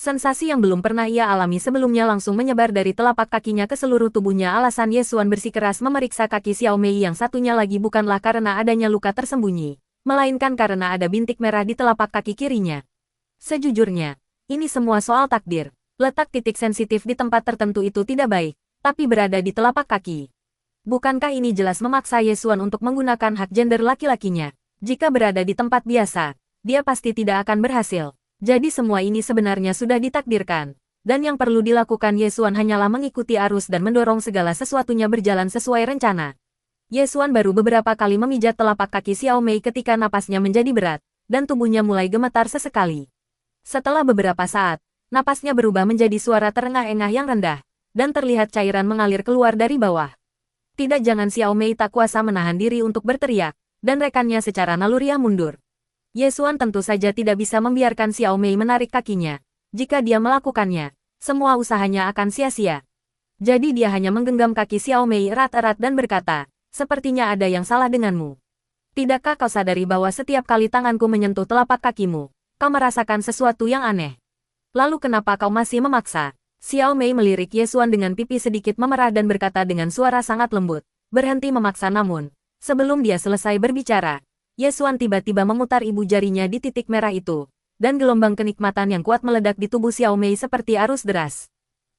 Sensasi yang belum pernah ia alami sebelumnya langsung menyebar dari telapak kakinya ke seluruh tubuhnya. Alasan Ye Xuan bersikeras memeriksa kaki Xiao Mei yang satunya lagi bukanlah karena adanya luka tersembunyi, melainkan karena ada bintik merah di telapak kaki kirinya. Sejujurnya, ini semua soal takdir. Letak titik sensitif di tempat tertentu itu tidak baik, tapi berada di telapak kaki. Bukankah ini jelas memaksa Ye Xuan untuk menggunakan hak gender laki-lakinya? Jika berada di tempat biasa, dia pasti tidak akan berhasil. Jadi semua ini sebenarnya sudah ditakdirkan. Dan yang perlu dilakukan Ye Xuan hanyalah mengikuti arus dan mendorong segala sesuatunya berjalan sesuai rencana. Ye Xuan baru beberapa kali memijat telapak kaki Xiao Mei ketika napasnya menjadi berat, dan tubuhnya mulai gemetar sesekali. Setelah beberapa saat, napasnya berubah menjadi suara terengah-engah yang rendah, dan terlihat cairan mengalir keluar dari bawah. Tidak, jangan. Xiao Mei tak kuasa menahan diri untuk berteriak, dan rekannya secara naluriah mundur. Ye Xuan tentu saja tidak bisa membiarkan Xiao Mei menarik kakinya. Jika dia melakukannya, semua usahanya akan sia-sia. Jadi dia hanya menggenggam kaki Xiao Mei erat-erat dan berkata, "Sepertinya ada yang salah denganmu. Tidakkah kau sadari bahwa setiap kali tanganku menyentuh telapak kakimu, kau merasakan sesuatu yang aneh? Lalu kenapa kau masih memaksa?" Xiao Mei melirik Ye Xuan dengan pipi sedikit memerah dan berkata dengan suara sangat lembut, "Berhenti memaksa." Namun, sebelum dia selesai berbicara, Ye Xuan tiba-tiba memutar ibu jarinya di titik merah itu, dan gelombang kenikmatan yang kuat meledak di tubuh Xiao Mei seperti arus deras.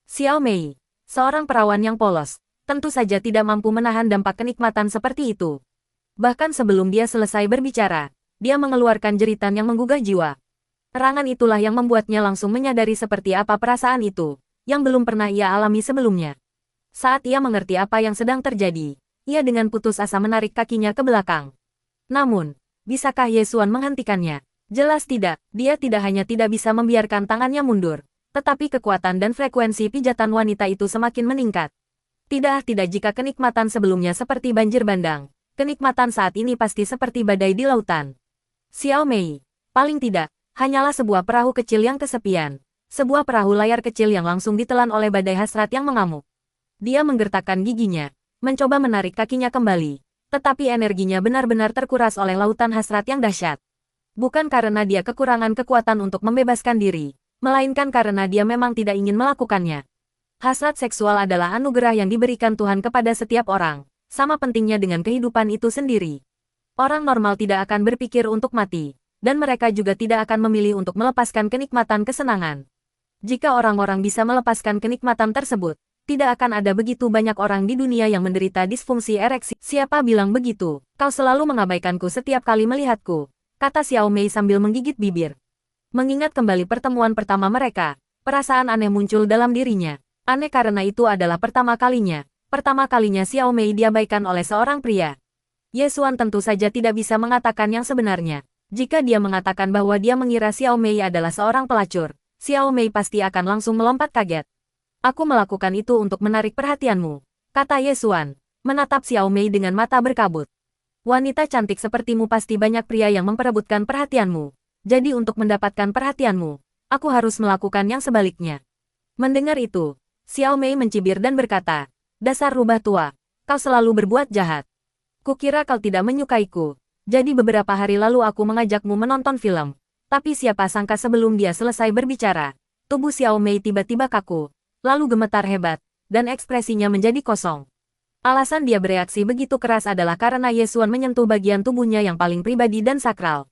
Xiao Mei, seorang perawan yang polos, tentu saja tidak mampu menahan dampak kenikmatan seperti itu. Bahkan sebelum dia selesai berbicara, dia mengeluarkan jeritan yang menggugah jiwa. Erangan itulah yang membuatnya langsung menyadari seperti apa perasaan itu, yang belum pernah ia alami sebelumnya. Saat ia mengerti apa yang sedang terjadi, ia dengan putus asa menarik kakinya ke belakang. Namun, bisakah Ye Xuan menghentikannya? Jelas tidak. Dia tidak hanya tidak bisa membiarkan tangannya mundur, tetapi kekuatan dan frekuensi pijatan wanita itu semakin meningkat. Tidak jika kenikmatan sebelumnya seperti banjir bandang, kenikmatan saat ini pasti seperti badai di lautan. Xiao Mei, paling tidak, hanyalah sebuah perahu kecil yang kesepian. Sebuah perahu layar kecil yang langsung ditelan oleh badai hasrat yang mengamuk. Dia menggertakkan giginya, mencoba menarik kakinya kembali. Tetapi energinya benar-benar terkuras oleh lautan hasrat yang dahsyat. Bukan karena dia kekurangan kekuatan untuk membebaskan diri, melainkan karena dia memang tidak ingin melakukannya. Hasrat seksual adalah anugerah yang diberikan Tuhan kepada setiap orang, sama pentingnya dengan kehidupan itu sendiri. Orang normal tidak akan berpikir untuk mati, dan mereka juga tidak akan memilih untuk melepaskan kenikmatan kesenangan. Jika orang-orang bisa melepaskan kenikmatan tersebut, tidak akan ada begitu banyak orang di dunia yang menderita disfungsi ereksi. "Siapa bilang begitu? Kau selalu mengabaikanku setiap kali melihatku," kata Xiao Mei sambil menggigit bibir. Mengingat kembali pertemuan pertama mereka, perasaan aneh muncul dalam dirinya. Aneh karena itu adalah pertama kalinya Xiao Mei diabaikan oleh seorang pria. Ye Xuan tentu saja tidak bisa mengatakan yang sebenarnya. Jika dia mengatakan bahwa dia mengira Xiao Mei adalah seorang pelacur, Xiao Mei pasti akan langsung melompat kaget. "Aku melakukan itu untuk menarik perhatianmu," kata Ye Xuan, menatap Xiao Mei dengan mata berkabut. "Wanita cantik sepertimu pasti banyak pria yang memperebutkan perhatianmu. Jadi untuk mendapatkan perhatianmu, aku harus melakukan yang sebaliknya." Mendengar itu, Xiao Mei mencibir dan berkata, "Dasar rubah tua, kau selalu berbuat jahat. Kukira kau tidak menyukaiku. Jadi beberapa hari lalu aku mengajakmu menonton film." Tapi siapa sangka sebelum dia selesai berbicara, tubuh Xiao Mei tiba-tiba kaku. Lalu gemetar hebat, dan ekspresinya menjadi kosong. Alasan dia bereaksi begitu keras adalah karena Ye Xuan menyentuh bagian tubuhnya yang paling pribadi dan sakral.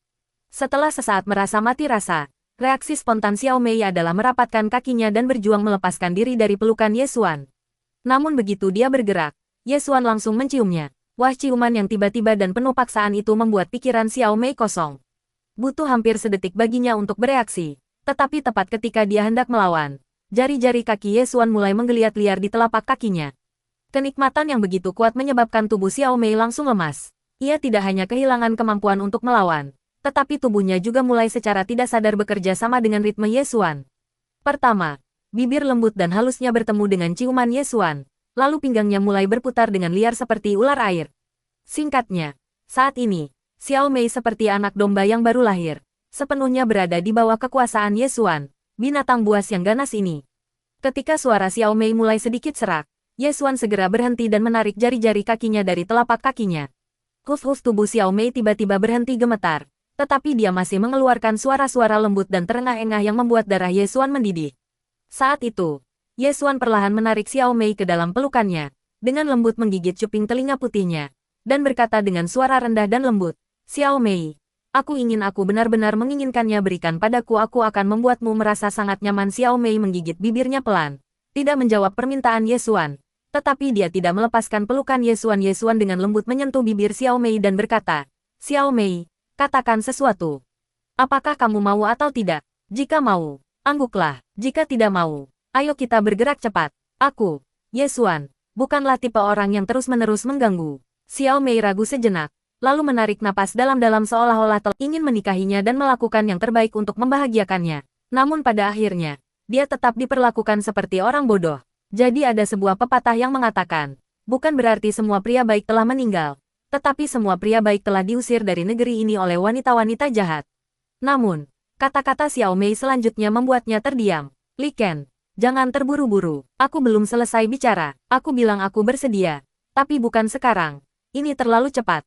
Setelah sesaat merasa mati rasa, reaksi spontan Xiao Mei adalah merapatkan kakinya dan berjuang melepaskan diri dari pelukan Ye Xuan. Namun begitu dia bergerak, Ye Xuan langsung menciumnya. Wah, ciuman yang tiba-tiba dan penuh paksaan itu membuat pikiran Xiao Mei kosong. Butuh hampir sedetik baginya untuk bereaksi, tetapi tepat ketika dia hendak melawan, jari-jari kaki Ye Xuan mulai menggeliat liar di telapak kakinya. Kenikmatan yang begitu kuat menyebabkan tubuh Xiao Mei langsung lemas. Ia tidak hanya kehilangan kemampuan untuk melawan, tetapi tubuhnya juga mulai secara tidak sadar bekerja sama dengan ritme Ye Xuan. Pertama, bibir lembut dan halusnya bertemu dengan ciuman Ye Xuan, lalu pinggangnya mulai berputar dengan liar seperti ular air. Singkatnya, saat ini, Xiao Mei seperti anak domba yang baru lahir, sepenuhnya berada di bawah kekuasaan Ye Xuan, binatang buas yang ganas ini. Ketika suara Xiao Mei mulai sedikit serak, Ye Xuan segera berhenti dan menarik jari-jari kakinya dari telapak kakinya. Huf-huf, tubuh Xiao Mei tiba-tiba berhenti gemetar, Tetapi dia masih mengeluarkan suara-suara lembut dan terengah-engah yang membuat darah Ye Xuan mendidih. Saat itu, Ye Xuan perlahan menarik Xiao Mei ke dalam pelukannya, dengan lembut menggigit cuping telinga putihnya, dan berkata dengan suara rendah dan lembut, "Xiao Mei, aku benar-benar menginginkannya berikan padaku, aku akan membuatmu merasa sangat nyaman." Xiao Mei menggigit bibirnya pelan, tidak menjawab permintaan Ye Xuan, tetapi dia tidak melepaskan pelukan Ye Xuan. Ye Xuan dengan lembut menyentuh bibir Xiao Mei dan berkata, "Xiao Mei, katakan sesuatu. Apakah kamu mau atau tidak? Jika mau, angguklah. Jika tidak mau, ayo kita bergerak cepat. Aku, Ye Xuan, bukanlah tipe orang yang terus-menerus mengganggu." Xiao Mei ragu sejenak, lalu menarik napas dalam-dalam seolah-olah ingin menikahinya dan melakukan yang terbaik untuk membahagiakannya. Namun pada akhirnya, dia tetap diperlakukan seperti orang bodoh. Jadi ada sebuah pepatah yang mengatakan, bukan berarti semua pria baik telah meninggal, tetapi semua pria baik telah diusir dari negeri ini oleh wanita-wanita jahat. Namun, kata-kata Xiao Mei selanjutnya membuatnya terdiam. "Li Ken, jangan terburu-buru. Aku belum selesai bicara. Aku bilang aku bersedia. Tapi bukan sekarang. Ini terlalu cepat.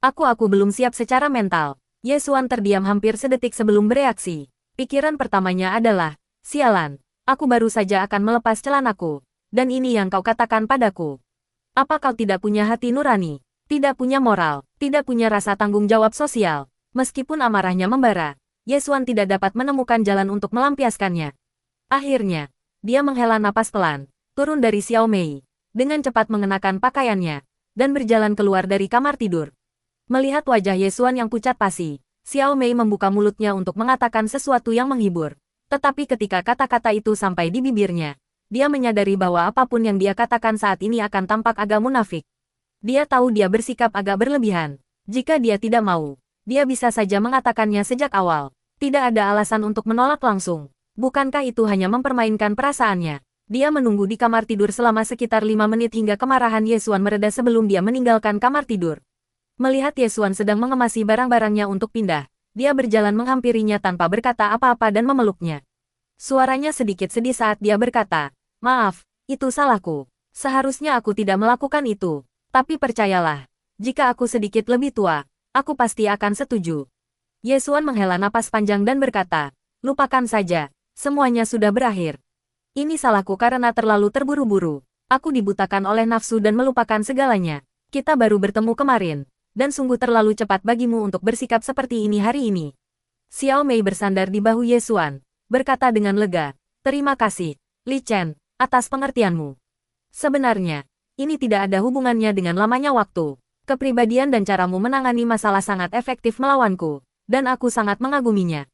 Aku belum siap secara mental." Ye Xuan terdiam hampir sedetik sebelum bereaksi. Pikiran pertamanya adalah, "Sialan, aku baru saja akan melepas celanaku. Dan ini yang kau katakan padaku. Apa kau tidak punya hati nurani? Tidak punya moral, tidak punya rasa tanggung jawab sosial?" Meskipun amarahnya membara, Ye Xuan tidak dapat menemukan jalan untuk melampiaskannya. Akhirnya, dia menghela napas pelan, turun dari Xiao Mei, dengan cepat mengenakan pakaiannya, dan berjalan keluar dari kamar tidur. Melihat wajah Ye Xuan yang pucat pasi, Xiao Mei membuka mulutnya untuk mengatakan sesuatu yang menghibur. Tetapi ketika kata-kata itu sampai di bibirnya, dia menyadari bahwa apapun yang dia katakan saat ini akan tampak agak munafik. Dia tahu dia bersikap agak berlebihan. Jika dia tidak mau, dia bisa saja mengatakannya sejak awal. Tidak ada alasan untuk menolak langsung. Bukankah itu hanya mempermainkan perasaannya? Dia menunggu di kamar tidur selama sekitar 5 menit hingga kemarahan Ye Xuan mereda sebelum dia meninggalkan kamar tidur. Melihat Ye Xuan sedang mengemasi barang-barangnya untuk pindah, dia berjalan menghampirinya tanpa berkata apa-apa dan memeluknya. Suaranya sedikit sedih saat dia berkata, "Maaf, itu salahku. Seharusnya aku tidak melakukan itu. Tapi percayalah, jika aku sedikit lebih tua, aku pasti akan setuju." Ye Xuan menghela napas panjang dan berkata, "Lupakan saja, semuanya sudah berakhir. Ini salahku karena terlalu terburu-buru. Aku dibutakan oleh nafsu dan melupakan segalanya. Kita baru bertemu kemarin, dan sungguh terlalu cepat bagimu untuk bersikap seperti ini hari ini." Xiao Mei bersandar di bahu Ye Xuan, berkata dengan lega, "Terima kasih, Li Chen, atas pengertianmu. Sebenarnya, ini tidak ada hubungannya dengan lamanya waktu. Kepribadian dan caramu menangani masalah sangat efektif melawanku, dan aku sangat mengaguminya.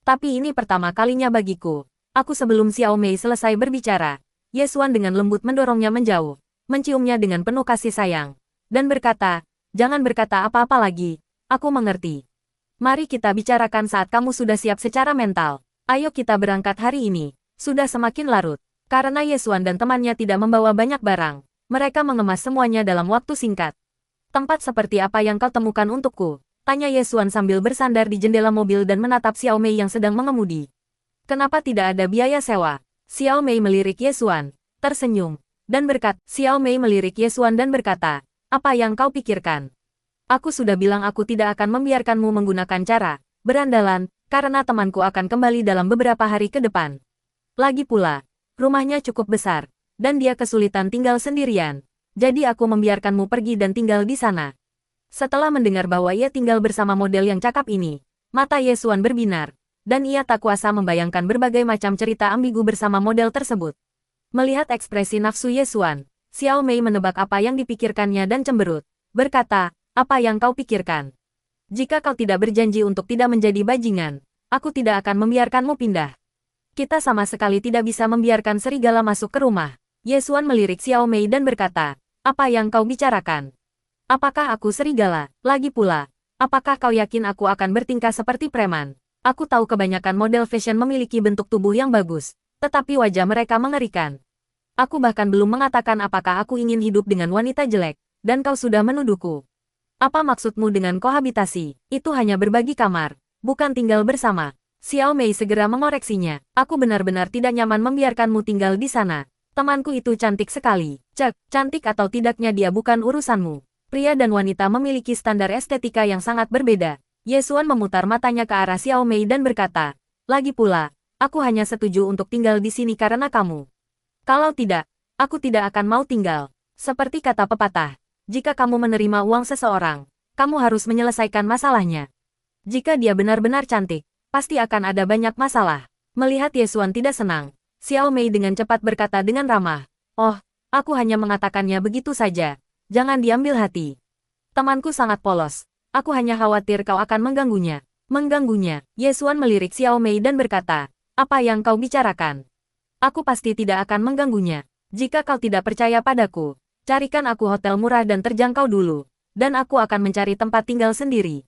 Tapi ini pertama kalinya bagiku." Sebelum Xiao Mei selesai berbicara, Ye Xuan dengan lembut mendorongnya menjauh, menciumnya dengan penuh kasih sayang, dan berkata, "Jangan berkata apa-apa lagi, aku mengerti. Mari kita bicarakan saat kamu sudah siap secara mental. Ayo kita berangkat hari ini." Sudah semakin larut. Karena Ye Xuan dan temannya tidak membawa banyak barang, mereka mengemas semuanya dalam waktu singkat. "Tempat seperti apa yang kau temukan untukku?" tanya Ye Xuan sambil bersandar di jendela mobil dan menatap Xiao Mei yang sedang mengemudi. "Kenapa tidak ada biaya sewa?" Xiao Mei melirik Ye Xuan, tersenyum, dan berkata, "Apa yang kau pikirkan? Aku sudah bilang aku tidak akan membiarkanmu menggunakan cara berandalan, karena temanku akan kembali dalam beberapa hari ke depan. Lagi pula, rumahnya cukup besar, dan dia kesulitan tinggal sendirian. Jadi aku membiarkanmu pergi dan tinggal di sana." Setelah mendengar bahwa ia tinggal bersama model yang cakap ini, mata Ye Xuan berbinar, dan ia tak kuasa membayangkan berbagai macam cerita ambigu bersama model tersebut. Melihat ekspresi nafsu Ye Xuan, Xiao Mei menebak apa yang dipikirkannya dan cemberut, berkata, "Apa yang kau pikirkan? Jika kau tidak berjanji untuk tidak menjadi bajingan, aku tidak akan membiarkanmu pindah. Kita sama sekali tidak bisa membiarkan serigala masuk ke rumah." Ye Xuan melirik Xiao Mei dan berkata, "Apa yang kau bicarakan? Apakah aku serigala? Lagi pula, apakah kau yakin aku akan bertingkah seperti preman? Aku tahu kebanyakan model fashion memiliki bentuk tubuh yang bagus, tetapi wajah mereka mengerikan. Aku bahkan belum mengatakan apakah aku ingin hidup dengan wanita jelek, dan kau sudah menuduhku. Apa maksudmu dengan kohabitasi? Itu hanya berbagi kamar, bukan tinggal bersama." Xiao Mei segera mengoreksinya, "Aku benar-benar tidak nyaman membiarkanmu tinggal di sana. Temanku itu cantik sekali. Cek, cantik atau tidaknya dia bukan urusanmu. Pria dan wanita memiliki standar estetika yang sangat berbeda. Ye Xuan memutar matanya ke arah Xiao Mei dan berkata, lagi pula, aku hanya setuju untuk tinggal di sini karena kamu. Kalau tidak, aku tidak akan mau tinggal. Seperti kata pepatah, jika kamu menerima uang seseorang, kamu harus menyelesaikan masalahnya. Jika dia benar-benar cantik, pasti akan ada banyak masalah. Melihat Ye Xuan tidak senang, Xiao Mei dengan cepat berkata dengan ramah, oh, aku hanya mengatakannya begitu saja. Jangan diambil hati. Temanku sangat polos. Aku hanya khawatir kau akan mengganggunya. Mengganggunya. Ye Xuan melirik Xiao Mei dan berkata, apa yang kau bicarakan? Aku pasti tidak akan mengganggunya. Jika kau tidak percaya padaku, carikan aku hotel murah dan terjangkau dulu. Dan aku akan mencari tempat tinggal sendiri.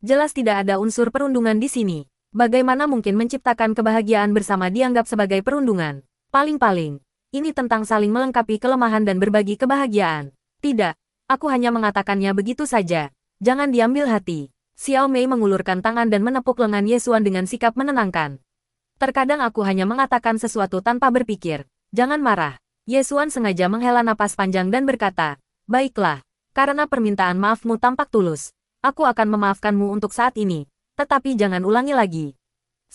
Jelas tidak ada unsur perundungan di sini. Bagaimana mungkin menciptakan kebahagiaan bersama dianggap sebagai perundungan? Paling-paling, ini tentang saling melengkapi kelemahan dan berbagi kebahagiaan. Tidak, aku hanya mengatakannya begitu saja. Jangan diambil hati. Xiao Mei mengulurkan tangan dan menepuk lengan Ye Xuan dengan sikap menenangkan. Terkadang aku hanya mengatakan sesuatu tanpa berpikir. Jangan marah. Ye Xuan sengaja menghela napas panjang dan berkata, baiklah, karena permintaan maafmu tampak tulus. Aku akan memaafkanmu untuk saat ini. Tetapi jangan ulangi lagi.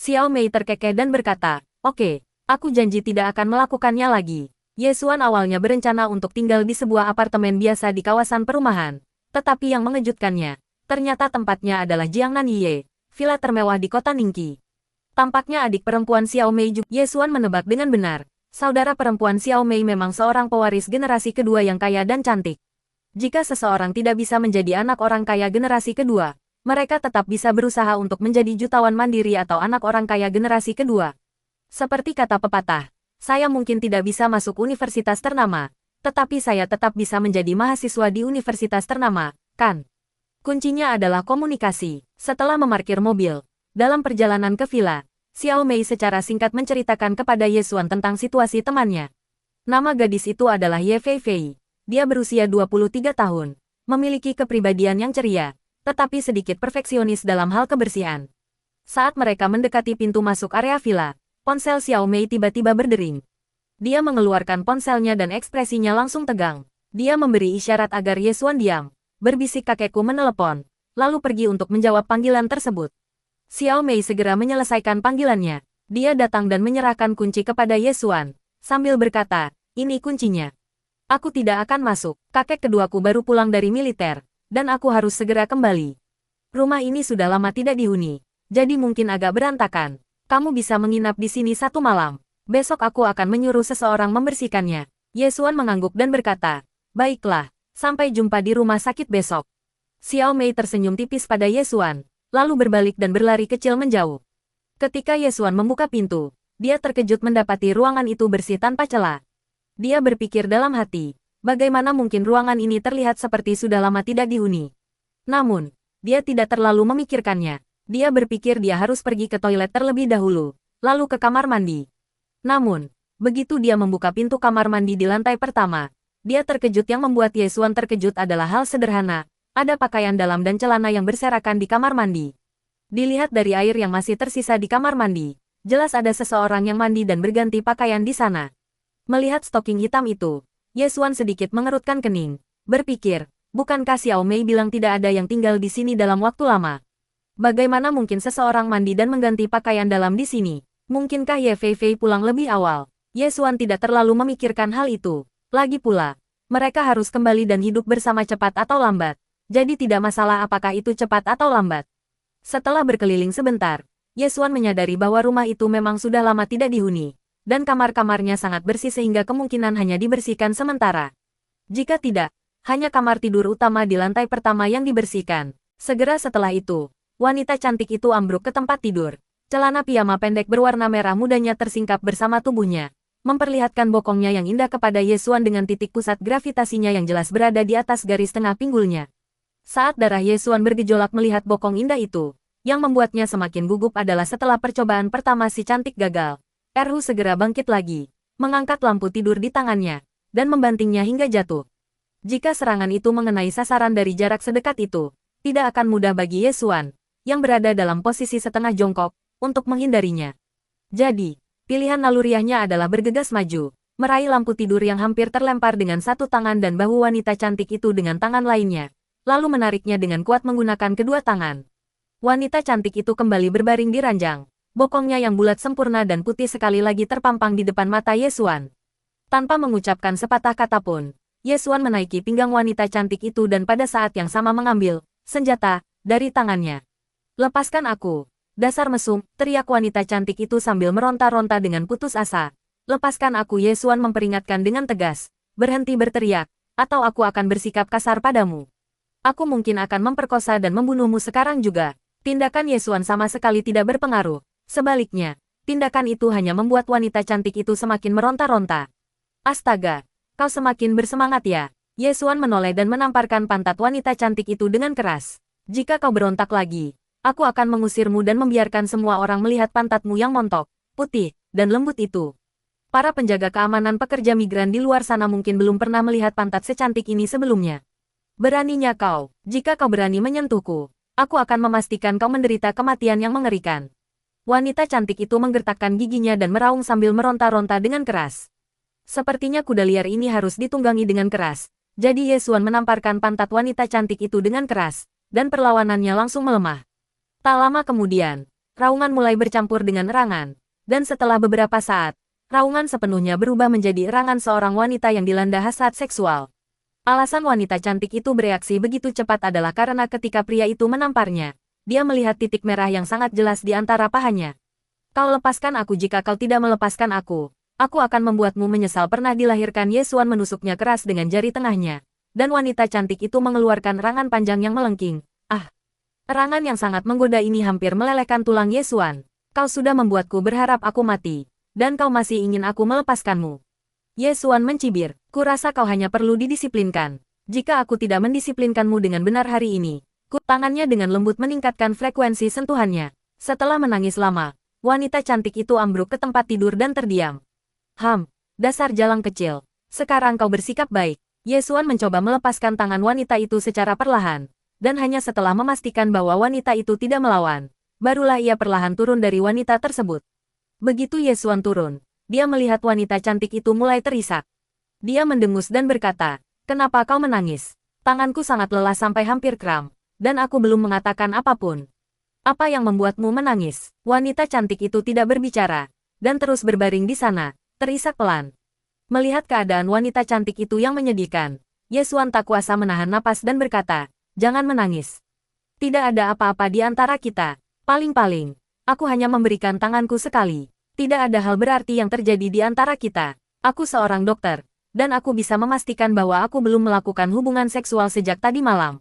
Xiao Mei terkekeh dan berkata, oke, aku janji tidak akan melakukannya lagi. Ye Xuan awalnya berencana untuk tinggal di sebuah apartemen biasa di kawasan perumahan. Tetapi yang mengejutkannya, ternyata tempatnya adalah Jiangnan Ye, villa termewah di kota Ningqi. Tampaknya adik perempuan Xiao Mei juga. Ye Xuan menebak dengan benar. Saudara perempuan Xiao Mei memang seorang pewaris generasi kedua yang kaya dan cantik. Jika seseorang tidak bisa menjadi anak orang kaya generasi kedua, mereka tetap bisa berusaha untuk menjadi jutawan mandiri atau anak orang kaya generasi kedua. Seperti kata pepatah, saya mungkin tidak bisa masuk universitas ternama, tetapi saya tetap bisa menjadi mahasiswa di universitas ternama, kan? Kuncinya adalah komunikasi. Setelah memarkir mobil, dalam perjalanan ke villa, Xiao Mei secara singkat menceritakan kepada Ye Xuan tentang situasi temannya. Nama gadis itu adalah Ye Feifei. Dia berusia 23 tahun, memiliki kepribadian yang ceria, tetapi sedikit perfeksionis dalam hal kebersihan. Saat mereka mendekati pintu masuk area villa, ponsel Xiao Mei tiba-tiba berdering. Dia mengeluarkan ponselnya dan ekspresinya langsung tegang. Dia memberi isyarat agar Ye Xuan diam. Berbisik kakekku menelepon, lalu pergi untuk menjawab panggilan tersebut. Xiao Mei segera menyelesaikan panggilannya. Dia datang dan menyerahkan kunci kepada Ye Xuan, sambil berkata, ini kuncinya. Aku tidak akan masuk. Kakek keduaku baru pulang dari militer, dan aku harus segera kembali. Rumah ini sudah lama tidak dihuni, jadi mungkin agak berantakan. Kamu bisa menginap di sini satu malam. Besok aku akan menyuruh seseorang membersihkannya. Ye Xuan mengangguk dan berkata, baiklah, sampai jumpa di rumah sakit besok. Xiao Mei tersenyum tipis pada Ye Xuan, lalu berbalik dan berlari kecil menjauh. Ketika Ye Xuan membuka pintu, dia terkejut mendapati ruangan itu bersih tanpa celah. Dia berpikir dalam hati, bagaimana mungkin ruangan ini terlihat seperti sudah lama tidak dihuni. Namun, dia tidak terlalu memikirkannya. Dia berpikir dia harus pergi ke toilet terlebih dahulu, lalu ke kamar mandi. Namun, begitu dia membuka pintu kamar mandi di lantai pertama, dia terkejut. Yang membuat Ye Xuan terkejut adalah hal sederhana, ada pakaian dalam dan celana yang berserakan di kamar mandi. Dilihat dari air yang masih tersisa di kamar mandi, jelas ada seseorang yang mandi dan berganti pakaian di sana. Melihat stoking hitam itu, Ye Xuan sedikit mengerutkan kening, berpikir, bukankah Xiao Mei bilang tidak ada yang tinggal di sini dalam waktu lama? Bagaimana mungkin seseorang mandi dan mengganti pakaian dalam di sini? Mungkinkah Ye Feifei pulang lebih awal? Ye Xuan tidak terlalu memikirkan hal itu. Lagi pula, mereka harus kembali dan hidup bersama cepat atau lambat. Jadi tidak masalah apakah itu cepat atau lambat. Setelah berkeliling sebentar, Ye Xuan menyadari bahwa rumah itu memang sudah lama tidak dihuni. Dan kamar-kamarnya sangat bersih sehingga kemungkinan hanya dibersihkan sementara. Jika tidak, hanya kamar tidur utama di lantai pertama yang dibersihkan. Segera setelah itu, wanita cantik itu ambruk ke tempat tidur. Celana piyama pendek berwarna merah mudanya tersingkap bersama tubuhnya, memperlihatkan bokongnya yang indah kepada Ye Xuan dengan titik pusat gravitasinya yang jelas berada di atas garis tengah pinggulnya. Saat darah Ye Xuan bergejolak melihat bokong indah itu, yang membuatnya semakin gugup adalah setelah percobaan pertama si cantik gagal. Erhu segera bangkit lagi, mengangkat lampu tidur di tangannya, dan membantingnya hingga jatuh. Jika serangan itu mengenai sasaran dari jarak sedekat itu, tidak akan mudah bagi Ye Xuan, yang berada dalam posisi setengah jongkok, untuk menghindarinya. Jadi, pilihan naluriahnya adalah bergegas maju, meraih lampu tidur yang hampir terlempar dengan satu tangan dan bahu wanita cantik itu dengan tangan lainnya, lalu menariknya dengan kuat menggunakan kedua tangan. Wanita cantik itu kembali berbaring di ranjang. Bokongnya yang bulat sempurna dan putih sekali lagi terpampang di depan mata Ye Xuan. Tanpa mengucapkan sepatah kata pun, Ye Xuan menaiki pinggang wanita cantik itu dan pada saat yang sama mengambil senjata dari tangannya. "Lepaskan aku. Dasar mesum," teriak wanita cantik itu sambil meronta-ronta dengan putus asa. "Lepaskan aku," Ye Xuan memperingatkan dengan tegas. "Berhenti berteriak, atau aku akan bersikap kasar padamu. Aku mungkin akan memperkosa dan membunuhmu sekarang juga." Tindakan Ye Xuan sama sekali tidak berpengaruh. Sebaliknya, tindakan itu hanya membuat wanita cantik itu semakin meronta-ronta. "Astaga, kau semakin bersemangat ya?" Ye Xuan menoleh dan menamparkan pantat wanita cantik itu dengan keras. "Jika kau berontak lagi, aku akan mengusirmu dan membiarkan semua orang melihat pantatmu yang montok, putih, dan lembut itu." Para penjaga keamanan pekerja migran di luar sana mungkin belum pernah melihat pantat secantik ini sebelumnya. "Beraninya kau, jika kau berani menyentuhku, aku akan memastikan kau menderita kematian yang mengerikan." Wanita cantik itu menggertakkan giginya dan meraung sambil meronta-ronta dengan keras. Sepertinya kuda liar ini harus ditunggangi dengan keras. Jadi Ye Xuan menamparkan pantat wanita cantik itu dengan keras, dan perlawanannya langsung melemah. Tak lama kemudian, raungan mulai bercampur dengan erangan, dan setelah beberapa saat, raungan sepenuhnya berubah menjadi erangan seorang wanita yang dilanda hasrat seksual. Alasan wanita cantik itu bereaksi begitu cepat adalah karena ketika pria itu menamparnya, dia melihat titik merah yang sangat jelas di antara pahanya. "Kau lepaskan aku. Jika kau tidak melepaskan aku akan membuatmu menyesal pernah dilahirkan." Ye Xuan menusuknya keras dengan jari tengahnya, dan wanita cantik itu mengeluarkan erangan panjang yang melengking. "Ah!" Erangan yang sangat menggoda ini hampir melelehkan tulang Ye Xuan. "Kau sudah membuatku berharap aku mati, dan kau masih ingin aku melepaskanmu." Ye Xuan mencibir, "Kurasa kau hanya perlu didisiplinkan. Jika aku tidak mendisiplinkanmu dengan benar hari ini." Tangannya dengan lembut meningkatkan frekuensi sentuhannya. Setelah menangis lama, wanita cantik itu ambruk ke tempat tidur dan terdiam. Dasar jalang kecil. Sekarang kau bersikap baik." Ye Xuan mencoba melepaskan tangan wanita itu secara perlahan. Dan hanya setelah memastikan bahwa wanita itu tidak melawan, barulah ia perlahan turun dari wanita tersebut. Begitu Ye Xuan turun, dia melihat wanita cantik itu mulai terisak. Dia mendengus dan berkata, "Kenapa kau menangis? Tanganku sangat lelah sampai hampir kram. Dan aku belum mengatakan apapun." "Apa yang membuatmu menangis?" Wanita cantik itu tidak berbicara, dan terus berbaring di sana, terisak pelan. Melihat keadaan wanita cantik itu yang menyedihkan, Ye Xuan tak kuasa menahan napas dan berkata, "Jangan menangis. Tidak ada apa-apa di antara kita. Paling-paling, aku hanya memberikan tanganku sekali. Tidak ada hal berarti yang terjadi di antara kita. Aku seorang dokter, dan aku bisa memastikan bahwa aku belum melakukan hubungan seksual sejak tadi malam."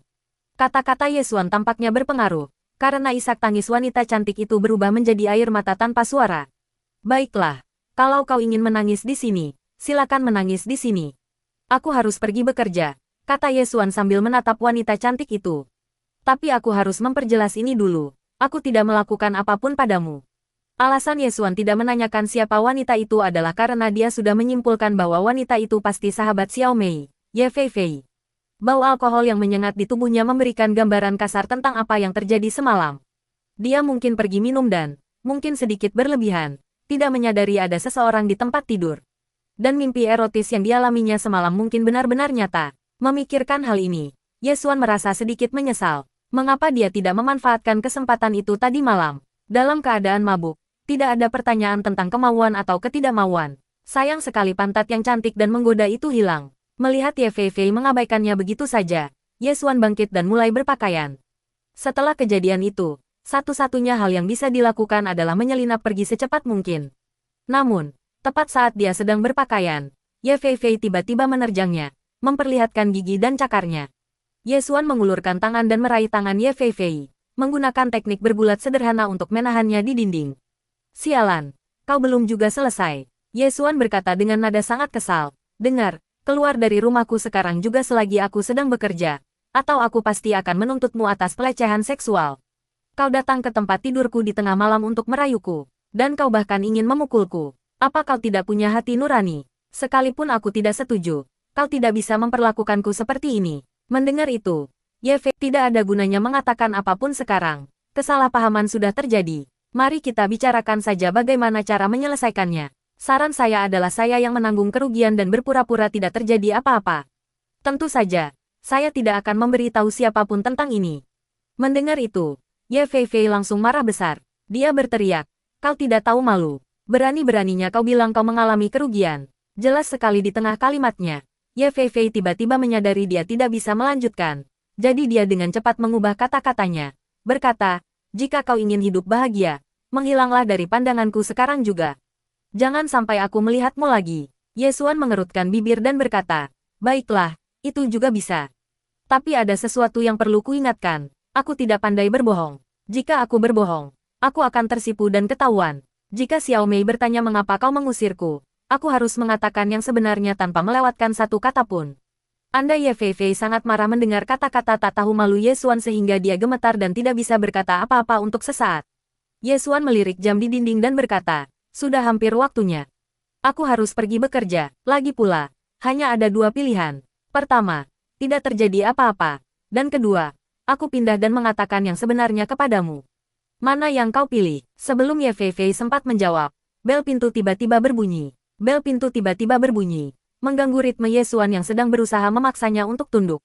Kata-kata Ye Xuan tampaknya berpengaruh, karena isak tangis wanita cantik itu berubah menjadi air mata tanpa suara. "Baiklah, kalau kau ingin menangis di sini, silakan menangis di sini. Aku harus pergi bekerja," kata Ye Xuan sambil menatap wanita cantik itu. "Tapi aku harus memperjelas ini dulu, aku tidak melakukan apapun padamu." Alasan Ye Xuan tidak menanyakan siapa wanita itu adalah karena dia sudah menyimpulkan bahwa wanita itu pasti sahabat Xiao Mei, Ye Feifei. Bau alkohol yang menyengat di tubuhnya memberikan gambaran kasar tentang apa yang terjadi semalam. Dia mungkin pergi minum dan, mungkin sedikit berlebihan, tidak menyadari ada seseorang di tempat tidur. Dan mimpi erotis yang dialaminya semalam mungkin benar-benar nyata. Memikirkan hal ini, Ye Xuan merasa sedikit menyesal. Mengapa dia tidak memanfaatkan kesempatan itu tadi malam? Dalam keadaan mabuk, tidak ada pertanyaan tentang kemauan atau ketidakmauan. Sayang sekali pantat yang cantik dan menggoda itu hilang. Melihat Ye Feifei mengabaikannya begitu saja, Ye Xuan bangkit dan mulai berpakaian. Setelah kejadian itu, satu-satunya hal yang bisa dilakukan adalah menyelinap pergi secepat mungkin. Namun, tepat saat dia sedang berpakaian, Ye Feifei tiba-tiba menerjangnya, memperlihatkan gigi dan cakarnya. Ye Xuan mengulurkan tangan dan meraih tangan Ye Feifei, menggunakan teknik berbulat sederhana untuk menahannya di dinding. "Sialan, kau belum juga selesai," Ye Xuan berkata dengan nada sangat kesal. "Dengar, keluar dari rumahku sekarang juga selagi aku sedang bekerja, atau aku pasti akan menuntutmu atas pelecehan seksual. Kau datang ke tempat tidurku di tengah malam untuk merayuku, dan kau bahkan ingin memukulku. Apa kau tidak punya hati nurani? Sekalipun aku tidak setuju, kau tidak bisa memperlakukanku seperti ini." Mendengar itu, Ye Fei tidak ada gunanya mengatakan apapun sekarang. Kesalahpahaman sudah terjadi. Mari kita bicarakan saja bagaimana cara menyelesaikannya. Saran saya adalah saya yang menanggung kerugian dan berpura-pura tidak terjadi apa-apa. Tentu saja, saya tidak akan memberitahu siapapun tentang ini. Mendengar itu, Ye Fei Fei langsung marah besar. Dia berteriak, kau tidak tahu malu. Berani-beraninya kau bilang kau mengalami kerugian. Jelas sekali di tengah kalimatnya. Ye Fei Fei tiba-tiba menyadari dia tidak bisa melanjutkan. Jadi dia dengan cepat mengubah kata-katanya. Berkata, jika kau ingin hidup bahagia, menghilanglah dari pandanganku sekarang juga. Jangan sampai aku melihatmu lagi. Ye Xuan mengerutkan bibir dan berkata, baiklah, itu juga bisa. Tapi ada sesuatu yang perlu kuingatkan. Aku tidak pandai berbohong. Jika aku berbohong, aku akan tersipu dan ketahuan. Jika Xiao Mei bertanya mengapa kau mengusirku, aku harus mengatakan yang sebenarnya tanpa melewatkan satu kata pun. Anda Ye Fei Fei sangat marah mendengar kata-kata tak tahu malu Ye Xuan sehingga dia gemetar dan tidak bisa berkata apa-apa untuk sesaat. Ye Xuan melirik jam di dinding dan berkata, sudah hampir waktunya. Aku harus pergi bekerja. Lagi pula, hanya ada dua pilihan. Pertama, tidak terjadi apa-apa. Dan kedua, aku pindah dan mengatakan yang sebenarnya kepadamu. Mana yang kau pilih? Sebelum Ye Fei Fei sempat menjawab, bel pintu tiba-tiba berbunyi. Bel pintu tiba-tiba berbunyi, mengganggu ritme Ye Xuan yang sedang berusaha memaksanya untuk tunduk.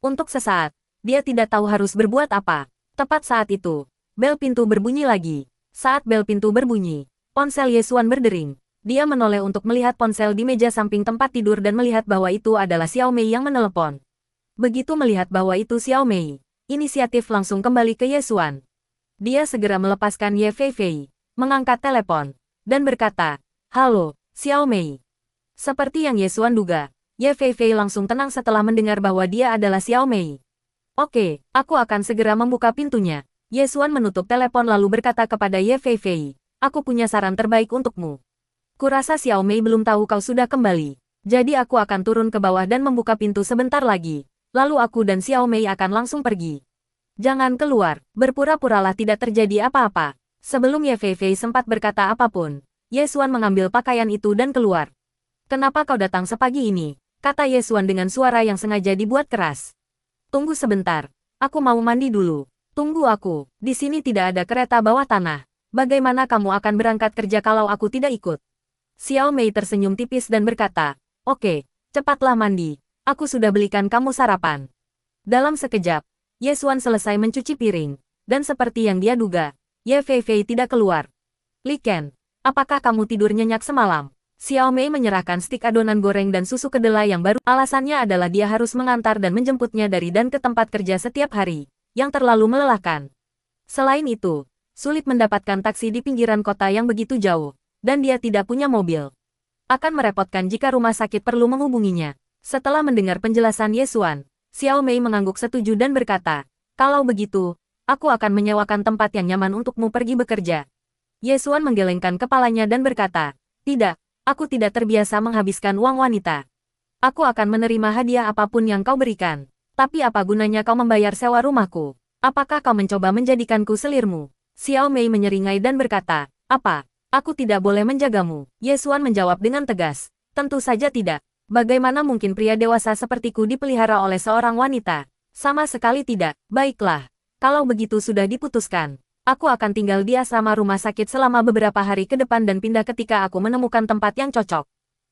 Untuk sesaat, dia tidak tahu harus berbuat apa. Tepat saat itu, bel pintu berbunyi lagi. Saat bel pintu berbunyi, ponsel Ye Xuan berdering. Dia menoleh untuk melihat ponsel di meja samping tempat tidur dan melihat bahwa itu adalah Xiao Mei yang menelepon. Begitu melihat bahwa itu Xiao Mei, inisiatif langsung kembali ke Ye Xuan. Dia segera melepaskan Ye Fei Fei, mengangkat telepon, dan berkata, halo, Xiao Mei. Seperti yang Ye Xuan duga, Ye Fei Fei langsung tenang setelah mendengar bahwa dia adalah Xiao Mei. Oke, aku akan segera membuka pintunya. Ye Xuan menutup telepon lalu berkata kepada Ye Fei Fei, aku punya saran terbaik untukmu. Kurasa Xiao Mei belum tahu kau sudah kembali. Jadi aku akan turun ke bawah dan membuka pintu sebentar lagi. Lalu aku dan Xiao Mei akan langsung pergi. Jangan keluar, berpura-puralah tidak terjadi apa-apa. Sebelum Ye Fei Fei sempat berkata apapun, Ye Xuan mengambil pakaian itu dan keluar. Kenapa kau datang sepagi ini? Kata Ye Xuan dengan suara yang sengaja dibuat keras. Tunggu sebentar, aku mau mandi dulu. Tunggu aku, di sini tidak ada kereta bawah tanah. Bagaimana kamu akan berangkat kerja kalau aku tidak ikut? Xiao Mei tersenyum tipis dan berkata, oke, cepatlah mandi. Aku sudah belikan kamu sarapan. Dalam sekejap, Ye Xuan selesai mencuci piring. Dan seperti yang dia duga, Ye Fei Fei tidak keluar. Li Ken, apakah kamu tidur nyenyak semalam? Xiao Mei menyerahkan stik adonan goreng dan susu kedelai yang baru. Alasannya adalah dia harus mengantar dan menjemputnya dari dan ke tempat kerja setiap hari, yang terlalu melelahkan. Selain itu, sulit mendapatkan taksi di pinggiran kota yang begitu jauh. Dan dia tidak punya mobil. Akan merepotkan jika rumah sakit perlu menghubunginya. Setelah mendengar penjelasan Ye Xuan, Xiao Mei mengangguk setuju dan berkata, kalau begitu, aku akan menyewakan tempat yang nyaman untukmu pergi bekerja. Ye Xuan menggelengkan kepalanya dan berkata, tidak, aku tidak terbiasa menghabiskan uang wanita. Aku akan menerima hadiah apapun yang kau berikan. Tapi apa gunanya kau membayar sewa rumahku? Apakah kau mencoba menjadikanku selirmu? Xiao Mei menyeringai dan berkata, apa? Aku tidak boleh menjagamu. Ye Xuan menjawab dengan tegas. Tentu saja tidak. Bagaimana mungkin pria dewasa sepertiku dipelihara oleh seorang wanita? Sama sekali tidak. Baiklah. Kalau begitu sudah diputuskan. Aku akan tinggal di asrama rumah sakit selama beberapa hari ke depan dan pindah ketika aku menemukan tempat yang cocok.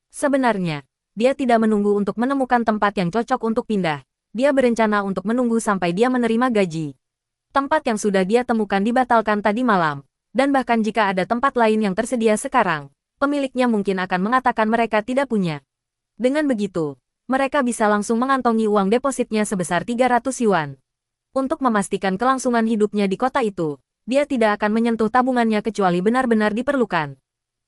Sebenarnya, dia tidak menunggu untuk menemukan tempat yang cocok untuk pindah. Dia berencana untuk menunggu sampai dia menerima gaji. Tempat yang sudah dia temukan dibatalkan tadi malam. Dan bahkan jika ada tempat lain yang tersedia sekarang, pemiliknya mungkin akan mengatakan mereka tidak punya. Dengan begitu, mereka bisa langsung mengantongi uang depositnya sebesar 300 yuan. Untuk memastikan kelangsungan hidupnya di kota itu, dia tidak akan menyentuh tabungannya kecuali benar-benar diperlukan.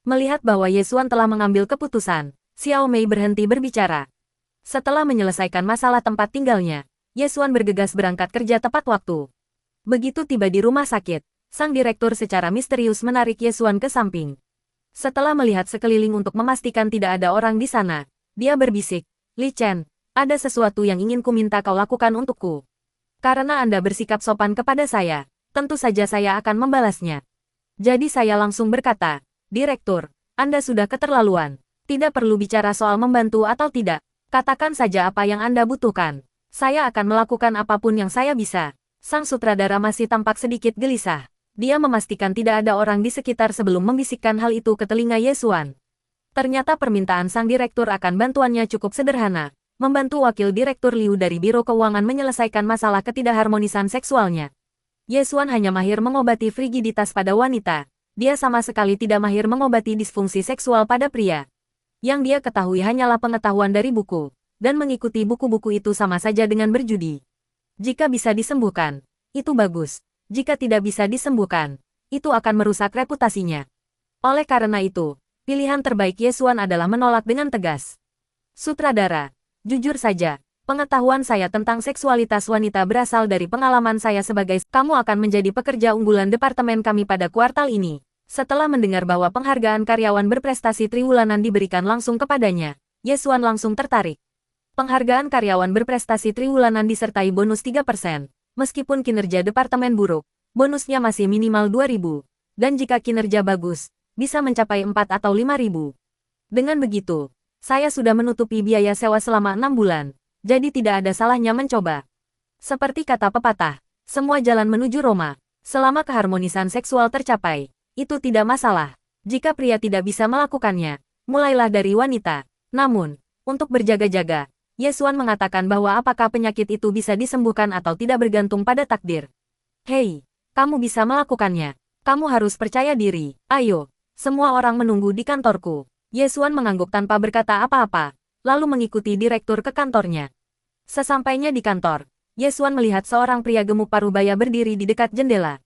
Melihat bahwa Ye Xuan telah mengambil keputusan, Xiao Mei berhenti berbicara. Setelah menyelesaikan masalah tempat tinggalnya, Ye Xuan bergegas berangkat kerja tepat waktu. Begitu tiba di rumah sakit, sang direktur secara misterius menarik Ye Xuan ke samping. Setelah melihat sekeliling untuk memastikan tidak ada orang di sana, dia berbisik, Li Chen, ada sesuatu yang ingin ku minta kau lakukan untukku. Karena Anda bersikap sopan kepada saya, tentu saja saya akan membalasnya. Jadi saya langsung berkata, Direktur, Anda sudah keterlaluan. Tidak perlu bicara soal membantu atau tidak. Katakan saja apa yang Anda butuhkan. Saya akan melakukan apapun yang saya bisa. Sang sutradara masih tampak sedikit gelisah. Dia memastikan tidak ada orang di sekitar sebelum membisikkan hal itu ke telinga Ye Xuan. Ternyata permintaan sang direktur akan bantuannya cukup sederhana. Membantu wakil direktur Liu dari Biro Keuangan menyelesaikan masalah ketidakharmonisan seksualnya. Ye Xuan hanya mahir mengobati frigiditas pada wanita. Dia sama sekali tidak mahir mengobati disfungsi seksual pada pria. Yang dia ketahui hanyalah pengetahuan dari buku, dan mengikuti buku-buku itu sama saja dengan berjudi. Jika bisa disembuhkan, itu bagus. Jika tidak bisa disembuhkan, itu akan merusak reputasinya. Oleh karena itu, pilihan terbaik Ye Xuan adalah menolak dengan tegas. Sutradara, jujur saja, pengetahuan saya tentang seksualitas wanita berasal dari pengalaman saya sebagai kamu akan menjadi pekerja unggulan departemen kami pada kuartal ini. Setelah mendengar bahwa penghargaan karyawan berprestasi triwulanan diberikan langsung kepadanya, Ye Xuan langsung tertarik. Penghargaan karyawan berprestasi triwulanan disertai bonus 3%. Meskipun kinerja departemen buruk, bonusnya masih minimal 2.000. Dan jika kinerja bagus, bisa mencapai 4 atau 5.000. Dengan begitu, saya sudah menutupi biaya sewa selama 6 bulan, jadi tidak ada salahnya mencoba. Seperti kata pepatah, semua jalan menuju Roma. Selama keharmonisan seksual tercapai, itu tidak masalah. Jika pria tidak bisa melakukannya, mulailah dari wanita. Namun, untuk berjaga-jaga, Ye Xuan mengatakan bahwa apakah penyakit itu bisa disembuhkan atau tidak bergantung pada takdir. Hei, kamu bisa melakukannya. Kamu harus percaya diri. Ayo, semua orang menunggu di kantorku. Ye Xuan mengangguk tanpa berkata apa-apa, lalu mengikuti direktur ke kantornya. Sesampainya di kantor, Ye Xuan melihat seorang pria gemuk parubaya berdiri di dekat jendela.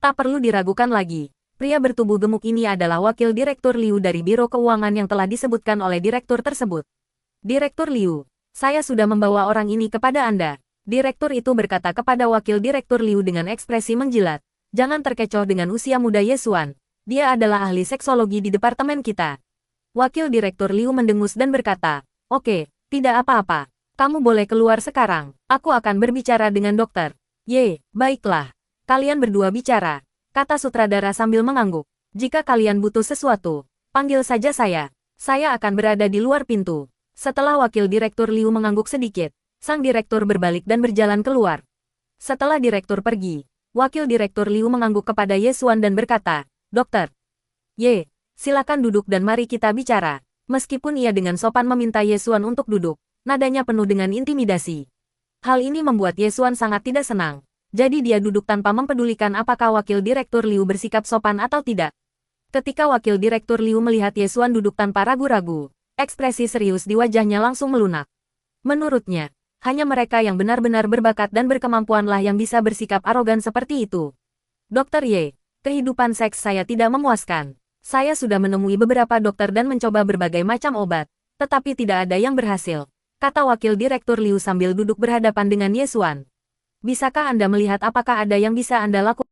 Tak perlu diragukan lagi, pria bertubuh gemuk ini adalah wakil direktur Liu dari Biro Keuangan yang telah disebutkan oleh direktur tersebut. Direktur Liu, saya sudah membawa orang ini kepada Anda. Direktur itu berkata kepada wakil direktur Liu dengan ekspresi menjilat. Jangan terkecoh dengan usia muda Ye Xuan. Dia adalah ahli seksologi di departemen kita. Wakil direktur Liu mendengus dan berkata, oke, tidak apa-apa. Kamu boleh keluar sekarang. Aku akan berbicara dengan dokter. Ye, baiklah. Kalian berdua bicara, kata sutradara sambil mengangguk. Jika kalian butuh sesuatu, panggil saja saya. Saya akan berada di luar pintu. Setelah wakil direktur Liu mengangguk sedikit, sang direktur berbalik dan berjalan keluar. Setelah direktur pergi, wakil direktur Liu mengangguk kepada Ye Xuan dan berkata, Dokter, Ye, silakan duduk dan mari kita bicara. Meskipun ia dengan sopan meminta Ye Xuan untuk duduk, nadanya penuh dengan intimidasi. Hal ini membuat Ye Xuan sangat tidak senang. Jadi dia duduk tanpa mempedulikan apakah wakil direktur Liu bersikap sopan atau tidak. Ketika wakil direktur Liu melihat Ye Xuan duduk tanpa ragu-ragu, ekspresi serius di wajahnya langsung melunak. Menurutnya, hanya mereka yang benar-benar berbakat dan berkemampuanlah yang bisa bersikap arogan seperti itu. Dokter Ye, kehidupan seks saya tidak memuaskan. Saya sudah menemui beberapa dokter dan mencoba berbagai macam obat, tetapi tidak ada yang berhasil, kata wakil direktur Liu sambil duduk berhadapan dengan Ye Xuan. Bisakah Anda melihat apakah ada yang bisa Anda lakukan?